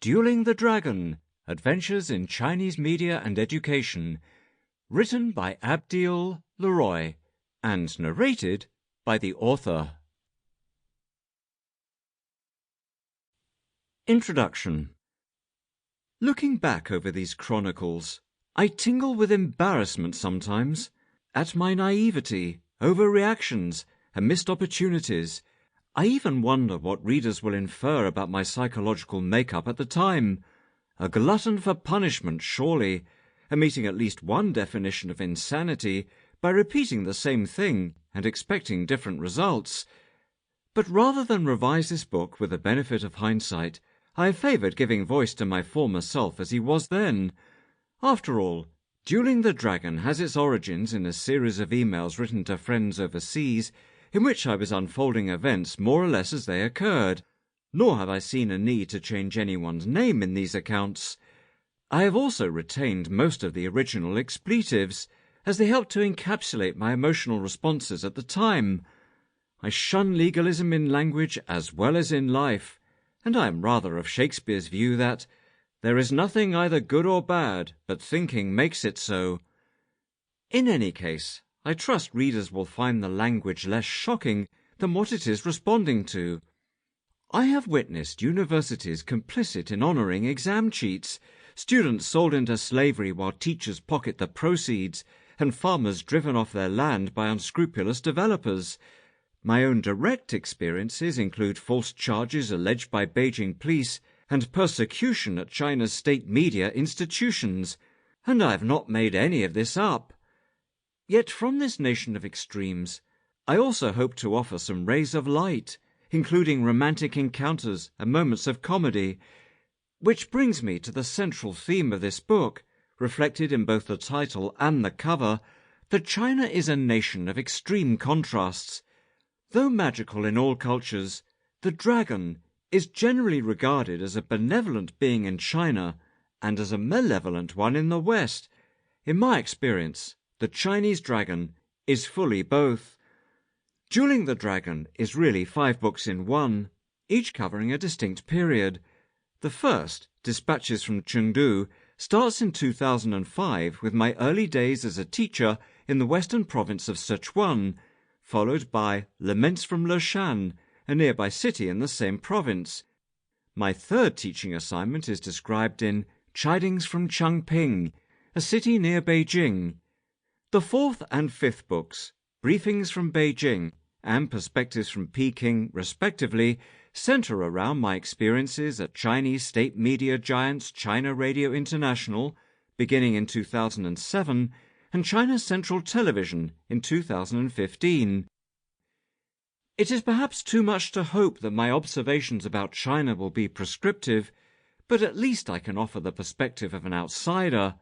Dueling the Dragon, Adventures in Chinese Media and Education, written by Abdiel Leroy and narrated by the author. Introduction. Looking back over these chronicles, I tingle with embarrassment sometimes at my naivety, overreactions, and missed opportunities. I even wonder what readers will infer about my psychological makeup at the time. A glutton for punishment, surely, and meeting at least one definition of insanity by repeating the same thing and expecting different results. But rather than revise this book with the benefit of hindsight, I have favoured giving voice to my former self as he was then. After all, Dueling the Dragon has its origins in a series of emails written to friends overseas, in which I was unfolding events more or less as they occurred, nor have I seen a need to change anyone's name in these accounts. I have also retained most of the original expletives, as they help to encapsulate my emotional responses at the time. I shun legalism in language as well as in life, and I am rather of Shakespeare's view that there is nothing either good or bad, but thinking makes it so. In any case, I trust readers will find the language less shocking than what it is responding to. I have witnessed universities complicit in honouring exam cheats, students sold into slavery while teachers pocket the proceeds, and farmers driven off their land by unscrupulous developers. My own direct experiences include false charges alleged by Beijing police and persecution at China's state media institutions, and I have not made any of this up. Yet from this nation of extremes, I also hope to offer some rays of light, including romantic encounters and moments of comedy, which brings me to the central theme of this book, reflected in both the title and the cover, that China is a nation of extreme contrasts. Though magical in all cultures, the dragon is generally regarded as a benevolent being in China and as a malevolent one in the West. In my experience, the Chinese dragon is fully both. Dueling the Dragon is really 5 books in one, each covering a distinct period. The first, Dispatches from Chengdu, starts in 2005 with my early days as a teacher in the western province of Sichuan, followed by Laments from Leshan, a nearby city in the same province. My third teaching assignment is described in Chidings from Changping, a city near Beijing. The fourth and fifth books, Briefings from Beijing and Perspectives from Peking, respectively, center around my experiences at Chinese state media giants China Radio International, beginning in 2007, and China Central Television in 2015. It is perhaps too much to hope that my observations about China will be prescriptive, but at least I can offer the perspective of an outsider,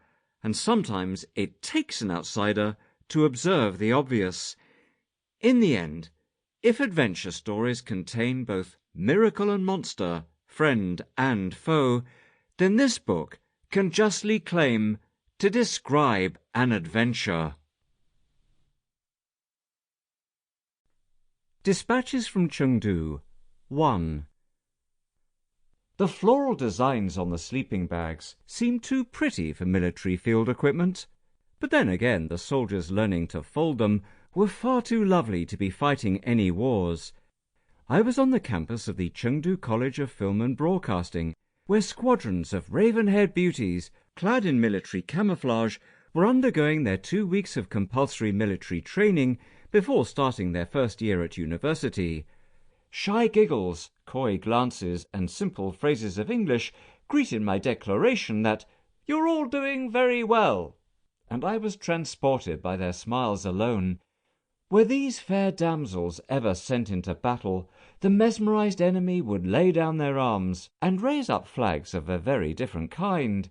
and sometimes it takes an outsider to observe the obvious. In the end, if adventure stories contain both miracle and monster, friend and foe, then this book can justly claim to describe an adventure. Dispatches from Chengdu 1. The floral designs on the sleeping bags seem too pretty for military field equipment, but then again the soldiers learning to fold them were far too lovely to be fighting any wars. I was on the campus of the Chengdu College of Film and Broadcasting, where squadrons of raven-haired beauties, clad in military camouflage, were undergoing their 2 weeks of compulsory military training before starting their first year at university. Shy giggles, coy glances, and simple phrases of English greeted my declaration that "you're all doing very well," and I was transported by their smiles alone. Were these fair damsels ever sent into battle, the mesmerized enemy would lay down their arms and raise up flags of a very different kind.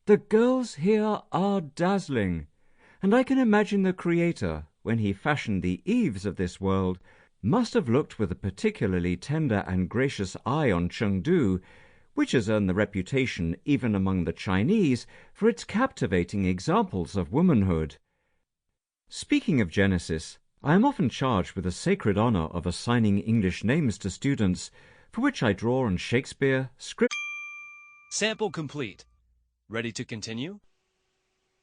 The girls here are dazzling, and I can imagine the Creator, when he fashioned the Eves of this world, must have looked with a particularly tender and gracious eye on Chengdu, which has earned the reputation even among the Chinese for its captivating examples of womanhood. Speaking of Genesis, I am often charged with the sacred honour of assigning English names to students, for which I draw on Shakespeare, script. Sample complete. Ready to continue?